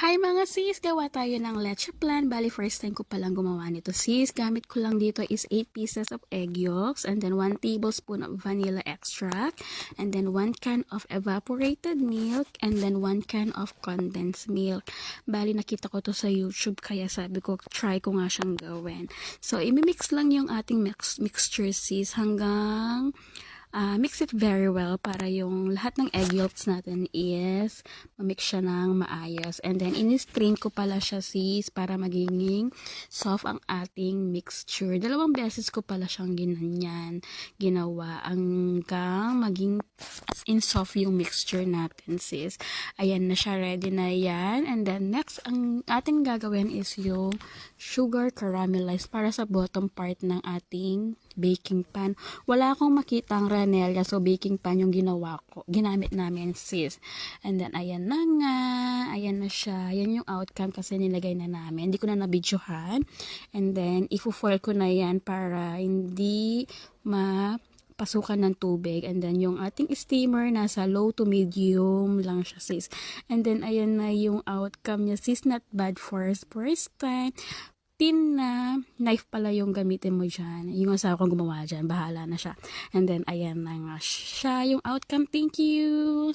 Hi mga sis! Gawa tayo ng leche plan. Bali, first time ko palang gumawa nito sis. Gamit ko lang dito is 8 pieces of egg yolks and then 1 tablespoon of vanilla extract and then 1 can of evaporated milk and then 1 can of condensed milk. Bali, nakita ko to sa YouTube kaya sabi ko try ko nga siyang gawin. So, imimix lang yung ating mixture sis hanggang mix it very well para yung lahat ng egg yolks natin is mamix siya ng maayos. And then, in-strain ko pala siya sis para magiging soft ang ating mixture. 2 beses ko pala siyang ginawa hanggang maging as in soft yung mixture natin sis. Ayan na siya, ready na yan. And then, next, ang ating gagawin is yung sugar caramelized para sa bottom part ng ating baking pan. Wala akong makitang ranella, so baking pan yung ginamit namin sis. And then, ayan na nga, ayan na siya. Yan yung outcome kasi nilagay na namin. Hindi ko na nabidyohan. And then, ifo-foil ko na yan para hindi pasukan ng tubig. And then, yung ating steamer, nasa low to medium lang siya, sis. And then, ayan na yung outcome niya, sis. Not bad for first time. Tin na knife pala yung gamitin mo dyan. Yung asawa kong gumawa dyan. Bahala na siya. And then, ayan na nga siya yung outcome. Thank you!